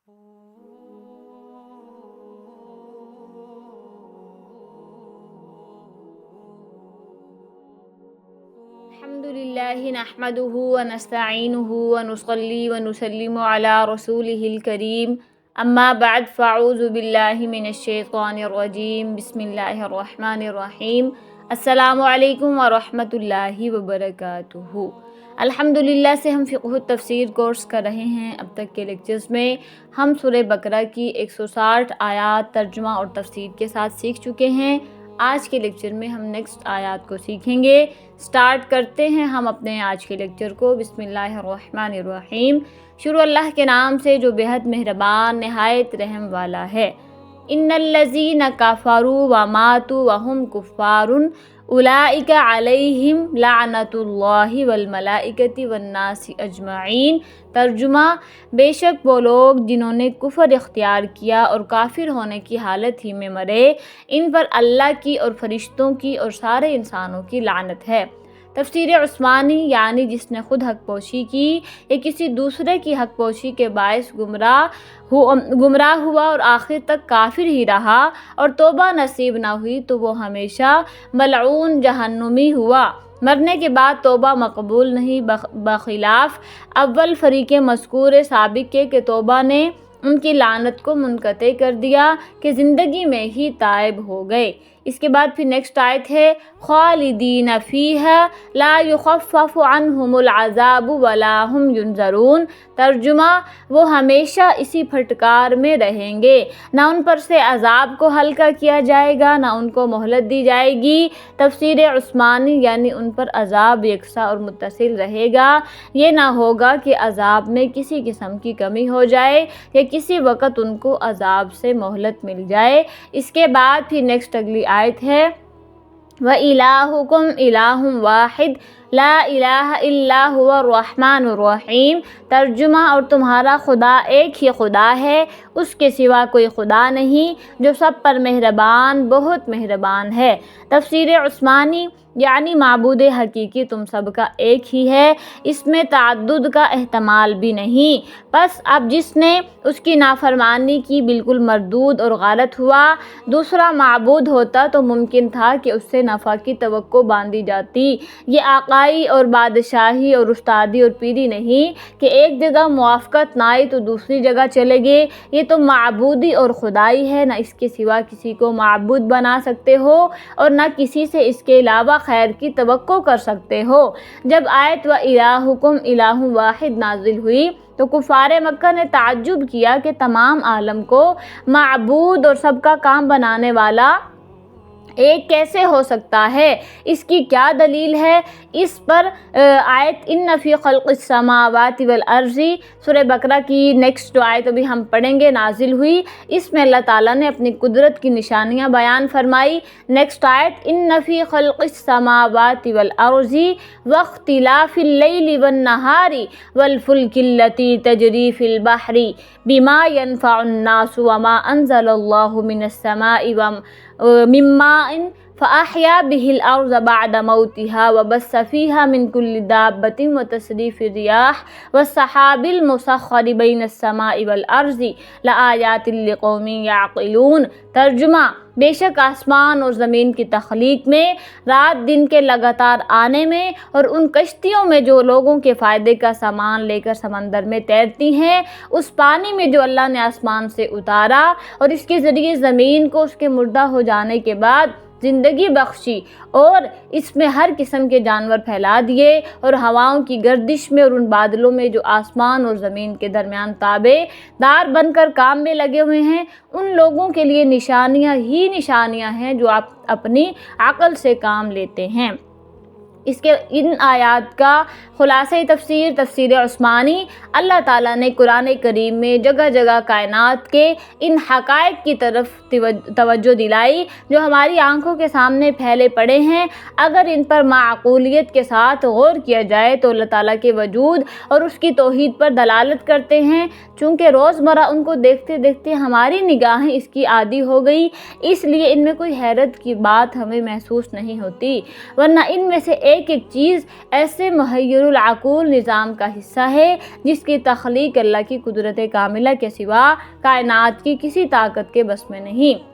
الحمدللہ نحمدہ ونستعینہ ونصلی ونسلم علی رسولہ الکریم اما بعد فاعوذ باللہ من الشیطان الرجیم بسم اللہ الرحمن الرحیم السلام علیکم ورحمۃ اللہ وبرکاتہ۔ الحمدللہ سے ہم فقہ التفسیر کورس کر رہے ہیں۔ اب تک کے لیکچرز میں ہم سورہ بقرہ کی 160 آیات ترجمہ اور تفسیر کے ساتھ سیکھ چکے ہیں۔ آج کے لیکچر میں ہم نیکسٹ آیات کو سیکھیں گے۔ سٹارٹ کرتے ہیں ہم اپنے آج کے لیکچر کو۔ بسم اللہ الرحمن الرحیم، شروع اللہ کے نام سے جو بےحد مہربان نہایت رحم والا ہے۔ ان الذین کفروا وماتوا وهم کفار اولئک علیہم لعنۃ اللہ والملائکۃ والناس اجمعین۔ ترجمہ، بے شک وہ لوگ جنہوں نے کفر اختیار کیا اور کافر ہونے کی حالت ہی میں مرے، ان پر اللہ کی اور فرشتوں کی اور سارے انسانوں کی لعنت ہے۔ تفسیر عثمانی، یعنی جس نے خود حق پوشی کی یا کسی دوسرے کی حق پوشی کے باعث گمراہ ہوا اور آخر تک کافر ہی رہا اور توبہ نصیب نہ ہوئی تو وہ ہمیشہ ملعون جہنمی ہوا۔ مرنے کے بعد توبہ مقبول نہیں، بخلاف اول فریق مذکور سابق کے کہ توبہ نے ان کی لعنت کو منقطع کر دیا کہ زندگی میں ہی تائب ہو گئے۔ اس کے بعد پھر نیکسٹ آیت ہے خالدین فیہا لا یخفف عنہم العذاب ولا ہم ینظرون۔ ترجمہ، وہ ہمیشہ اسی پھٹکار میں رہیں گے، نہ ان پر سے عذاب کو ہلکا کیا جائے گا نہ ان کو مہلت دی جائے گی۔ تفسیر عثمانی، یعنی ان پر عذاب یکساں اور متصل رہے گا، یہ نہ ہوگا کہ عذاب میں کسی قسم کی کمی ہو جائے یا کسی وقت ان کو عذاب سے مہلت مل جائے۔ اس کے بعد پھر نیکسٹ اگلی آیت ہے وَإِلَٰهُكُمْ إِلَٰهٌ وَاحِدٌ لَا إِلَٰهَ إِلَّا هُوَ الرَّحْمَٰنُ الرَّحِيمُ۔ ترجمہ، اور تمہارا خدا ایک ہی خدا ہے، اس کے سوا کوئی خدا نہیں، جو سب پر مہربان بہت مہربان ہے۔ تفسیر عثمانی، یعنی معبود حقیقی تم سب کا ایک ہی ہے، اس میں تعدد کا احتمال بھی نہیں۔ پس اب جس نے اس کی نافرمانی کی بالکل مردود اور غلط ہوا، دوسرا معبود ہوتا تو ممکن تھا کہ اس سے نفع کی توقع باندھی جاتی۔ یہ آقائی اور بادشاہی اور استادی اور پیری نہیں کہ ایک جگہ موافقت نہ آئی تو دوسری جگہ چلے گئے۔ یہ تو معبودی اور خدائی ہے، نہ اس کے سوا کسی کو معبود بنا سکتے ہو اور نہ کسی سے اس کے علاوہ خیر کی توقع کر سکتے ہو۔ جب آیت وَإِلَٰهُكُمْ إِلَٰهٌ وَاحِدٌ نازل ہوئی تو کفار مکہ نے تعجب کیا کہ تمام عالم کو معبود اور سب کا کام بنانے والا ایک کیسے ہو سکتا ہے، اس کی کیا دلیل ہے؟ اس پر آیت ان فی خلق السماوات والارض، سورہ بقرہ کی نیکسٹ جو آیت ابھی ہم پڑھیں گے، نازل ہوئی۔ اس میں اللہ تعالیٰ نے اپنی قدرت کی نشانیاں بیان فرمائی۔ نیکسٹ آیت ان فی خلق السماوات والارض واختلاف اللیل والنہار والفلک التی تجری فی البحر بما ینفع الناس وما انزل اللہ من السماء من ماء فأحیا به الأرض بعد موتها وبث فيها من كل دابة وتصريف الرياح والسحاب المسخر بين السماء والأرض لآیات لقوم یعقلون۔ ترجمہ، بے شک آسمان اور زمین کی تخلیق میں، رات دن کے لگاتار آنے میں اور ان کشتیوں میں جو لوگوں کے فائدے کا سامان لے کر سمندر میں تیرتی ہیں، اس پانی میں جو اللہ نے آسمان سے اتارا اور اس کے ذریعے زمین کو اس کے مردہ ہو جانے کے بعد زندگی بخشی اور اس میں ہر قسم کے جانور پھیلا دیے، اور ہواؤں کی گردش میں اور ان بادلوں میں جو آسمان اور زمین کے درمیان تابع دار بن کر کام میں لگے ہوئے ہیں، ان لوگوں کے لیے نشانیاں ہی نشانیاں ہیں جو آپ اپنی عقل سے کام لیتے ہیں۔ اس کے ان آیات کا خلاصہ تفسیر، تفسیر عثمانی، اللہ تعالیٰ نے قرآن کریم میں جگہ جگہ کائنات کے ان حقائق کی طرف توجہ دلائی جو ہماری آنکھوں کے سامنے پھیلے پڑے ہیں۔ اگر ان پر معقولیت کے ساتھ غور کیا جائے تو اللہ تعالیٰ کے وجود اور اس کی توحید پر دلالت کرتے ہیں۔ چونکہ روزمرہ ان کو دیکھتے دیکھتے ہماری نگاہیں اس کی عادی ہو گئی، اس لیے ان میں کوئی حیرت کی بات ہمیں محسوس نہیں ہوتی، ورنہ ان میں سے ایک ایک چیز ایسے محیر العقول نظام کا حصہ ہے جس کی تخلیق اللہ کی قدرت کاملہ کے سوا کائنات کی کسی طاقت کے بس میں نہیں۔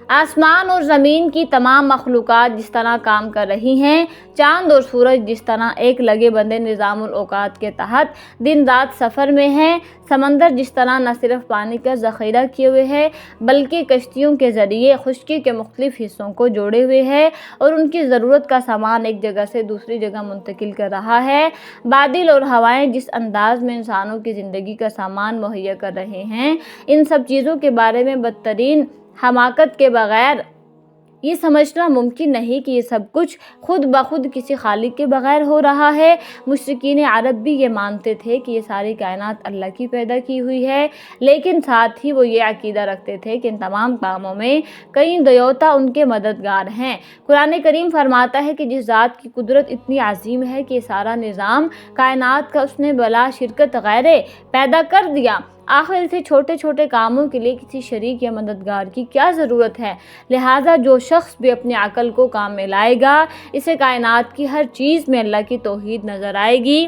آسمان اور زمین کی تمام مخلوقات جس طرح کام کر رہی ہیں، چاند اور سورج جس طرح ایک لگے بندے نظام الاوقات کے تحت دن رات سفر میں ہیں، سمندر جس طرح نہ صرف پانی کا ذخیرہ کیے ہوئے ہے بلکہ کشتیوں کے ذریعے خشکی کے مختلف حصوں کو جوڑے ہوئے ہے اور ان کی ضرورت کا سامان ایک جگہ سے دوسری جگہ منتقل کر رہا ہے، بادل اور ہوائیں جس انداز میں انسانوں کی زندگی کا سامان مہیا کر رہے ہیں، ان سب چیزوں کے بارے میں بدترین حماقت کے بغیر یہ سمجھنا ممکن نہیں کہ یہ سب کچھ خود بخود کسی خالق کے بغیر ہو رہا ہے۔ مشرکین عرب بھی یہ مانتے تھے کہ یہ ساری کائنات اللہ کی پیدا کی ہوئی ہے، لیکن ساتھ ہی وہ یہ عقیدہ رکھتے تھے کہ ان تمام کاموں میں کئی دیوتا ان کے مددگار ہیں۔ قرآن کریم فرماتا ہے کہ جس ذات کی قدرت اتنی عظیم ہے کہ یہ سارا نظام کائنات کا اس نے بلا شرکت غیرے پیدا کر دیا، آخر اسے چھوٹے چھوٹے کاموں کے لیے کسی شریک یا مددگار کی کیا ضرورت ہے؟ لہٰذا جو شخص بھی اپنی عقل کو کام میں لائے گا اسے کائنات کی ہر چیز میں اللہ کی توحید نظر آئے گی۔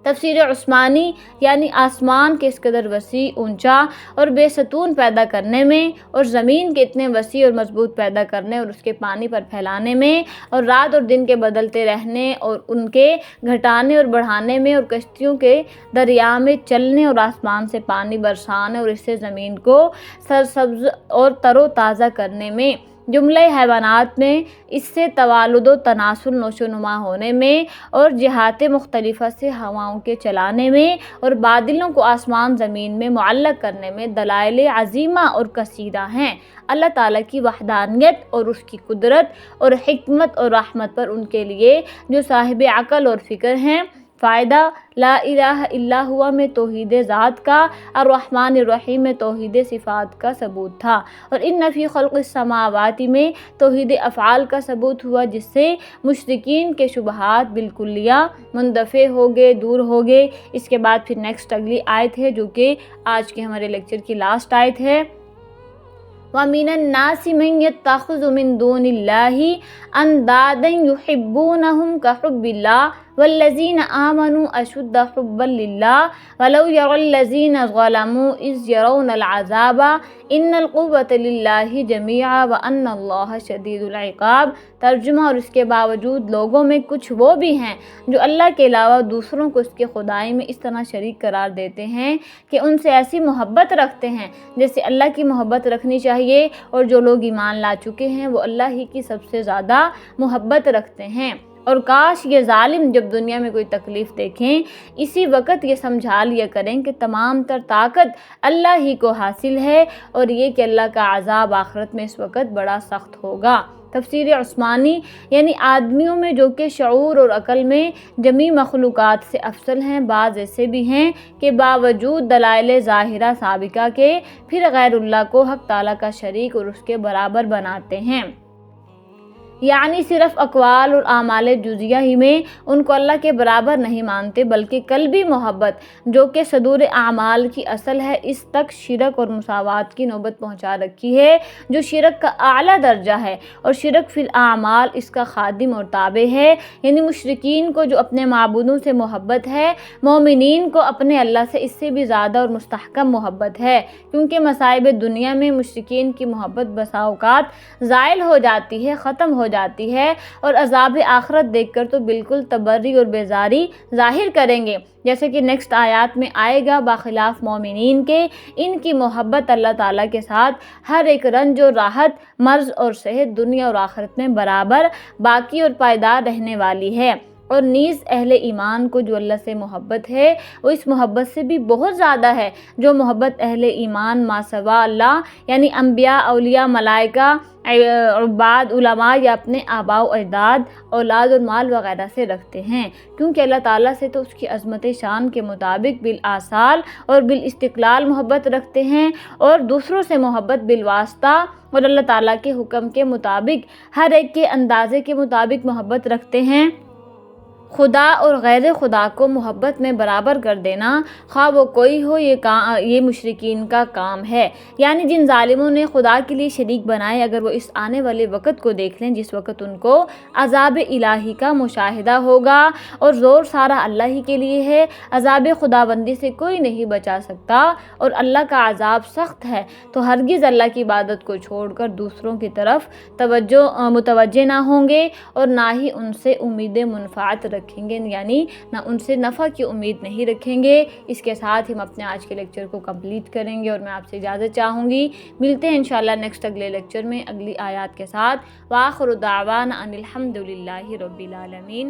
تفسیر عثمانی یعنی آسمان کے اس قدر وسیع، اونچا اور بے ستون پیدا کرنے میں اور زمین کے اتنے وسیع اور مضبوط پیدا کرنے اور اس کے پانی پر پھیلانے میں اور رات اور دن کے بدلتے رہنے اور ان کے گھٹانے اور بڑھانے میں اور کشتیوں کے دریا میں چلنے اور آسمان سے پانی برسانے اور اس سے زمین کو سرسبز اور تر و تازہ کرنے میں، جملہ حیوانات میں اس سے توالد و تناسل نشو و نما ہونے میں اور جہات مختلفہ سے ہواؤں کے چلانے میں اور بادلوں کو آسمان زمین میں معلق کرنے میں دلائل عظیمہ اور کثیرہ ہیں۔ اللہ تعالیٰ کی وحدانیت اور اس کی قدرت اور حکمت اور رحمت پر ان کے لیے جو صاحب عقل اور فکر ہیں فائدہ لا الہ الا ہوا میں توحید ذات کا، الرحمن الرحیم میں توحید صفات کا ثبوت تھا، اور ان فی خلق السماوات میں توحید افعال کا ثبوت ہوا، جس سے مشرکین کے شبہات بالکلیہ مندفع ہو گئے، دور ہو گئے۔ اس کے بعد پھر نیکسٹ اگلی آیت ہے جو کہ آج کے ہمارے لیکچر کی لاسٹ آیت ہے۔ وَمِنَ النَّاسِ مَن يَتَّخِذُ مِن دُونِ اللَّهِ أَندَادًا يُحِبُّونَهُمْ كَحُبِّ اللَّهِ وَالَّذِينَ آمَنُوا أَشَدُّ حُبًّا لِلَّهِ وَلَوْ يَرَى الَّذِينَ ظَلَمُوا إِذْ يَرَوْنَ الْعَذَابَ إِنَّ الْقُوَّةَ لِلَّهِ جَمِيعًا وَأَنَّ اللَّهَ شَدِيدُ الْعِقَابِ۔ ترجمہ، اور اس کے باوجود لوگوں میں کچھ وہ بھی ہیں جو اللہ کے علاوہ دوسروں کو اس کے خدائی میں اس طرح شریک قرار دیتے ہیں کہ ان سے ایسی محبت رکھتے ہیں جیسے اللہ کی محبت رکھنی چاہیے، اور جو لوگ ایمان لا چکے ہیں وہ اللہ ہی کی سب سے زیادہ محبت رکھتے ہیں۔ اور کاش یہ ظالم جب دنیا میں کوئی تکلیف دیکھیں اسی وقت یہ سمجھا لیا کریں کہ تمام تر طاقت اللہ ہی کو حاصل ہے، اور یہ کہ اللہ کا عذاب آخرت میں اس وقت بڑا سخت ہوگا۔ تفسیر عثمانی یعنی آدمیوں میں جو کہ شعور اور عقل میں جمیع مخلوقات سے افضل ہیں، بعض ایسے بھی ہیں کہ باوجود دلائل ظاہرہ سابقہ کے پھر غیر اللہ کو حق تعالیٰ کا شریک اور اس کے برابر بناتے ہیں، یعنی صرف اقوال اور اعمال جزیہ ہی میں ان کو اللہ کے برابر نہیں مانتے، بلکہ قلبی محبت جو کہ صدور اعمال کی اصل ہے اس تک شرک اور مساوات کی نوبت پہنچا رکھی ہے، جو شرک کا اعلیٰ درجہ ہے، اور شرک فی الاعمال اس کا خادم اور تابع ہے۔ یعنی مشرکین کو جو اپنے معبودوں سے محبت ہے، مومنین کو اپنے اللہ سے اس سے بھی زیادہ اور مستحکم محبت ہے، کیونکہ مصائب دنیا میں مشرکین کی محبت بسا اوقات زائل ہو جاتی ہے، ختم ہو جاتی ہے، اور عذاب آخرت دیکھ کر تو بالکل تبری اور بیزاری ظاہر کریں گے، جیسے کہ نیکسٹ آیات میں آئے گا۔ باخلاف مومنین کے ان کی محبت اللہ تعالیٰ کے ساتھ ہر ایک رنج اور راحت، مرض اور صحت دنیا اور آخرت میں برابر باقی اور پائیدار رہنے والی ہے، اور نیز اہل ایمان کو جو اللہ سے محبت ہے وہ اس محبت سے بھی بہت زیادہ ہے جو محبت اہل ایمان ما سوا اللہ یعنی انبیاء، اولیاء، ملائکہ، عباد، علماء یا اپنے آباء و اجداد، اولاد اور مال وغیرہ سے رکھتے ہیں، کیونکہ اللہ تعالیٰ سے تو اس کی عظمت شان کے مطابق بالآصال اور بالاستقلال محبت رکھتے ہیں، اور دوسروں سے محبت بالواسطہ اور اللہ تعالیٰ کے حکم کے مطابق ہر ایک کے اندازے کے مطابق محبت رکھتے ہیں، خدا اور غیر خدا کو محبت میں برابر کر دینا، خواہ وہ کوئی ہو، یہ مشرکین کا کام ہے۔ یعنی جن ظالموں نے خدا کے لیے شریک بنائے، اگر وہ اس آنے والے وقت کو دیکھ لیں جس وقت ان کو عذاب الہی کا مشاہدہ ہوگا، اور زور سارا اللہ ہی کے لیے ہے، عذاب خداوندی سے کوئی نہیں بچا سکتا، اور اللہ کا عذاب سخت ہے، تو ہرگز اللہ کی عبادت کو چھوڑ کر دوسروں کی طرف متوجہ نہ ہوں گے، اور نہ ہی ان سے امید منفعت رکھیں گے، یعنی نہ ان سے نفع کی امید نہیں رکھیں گے۔ اس کے ساتھ ہم اپنے آج کے لیکچر کو کمپلیٹ کریں گے، اور میں آپ سے اجازت چاہوں گی۔ ملتے ہیں انشاءاللہ نیکسٹ اگلے لیکچر میں اگلی آیات کے ساتھ۔ وآخر دعوانا ان الحمد للہ رب العالمین۔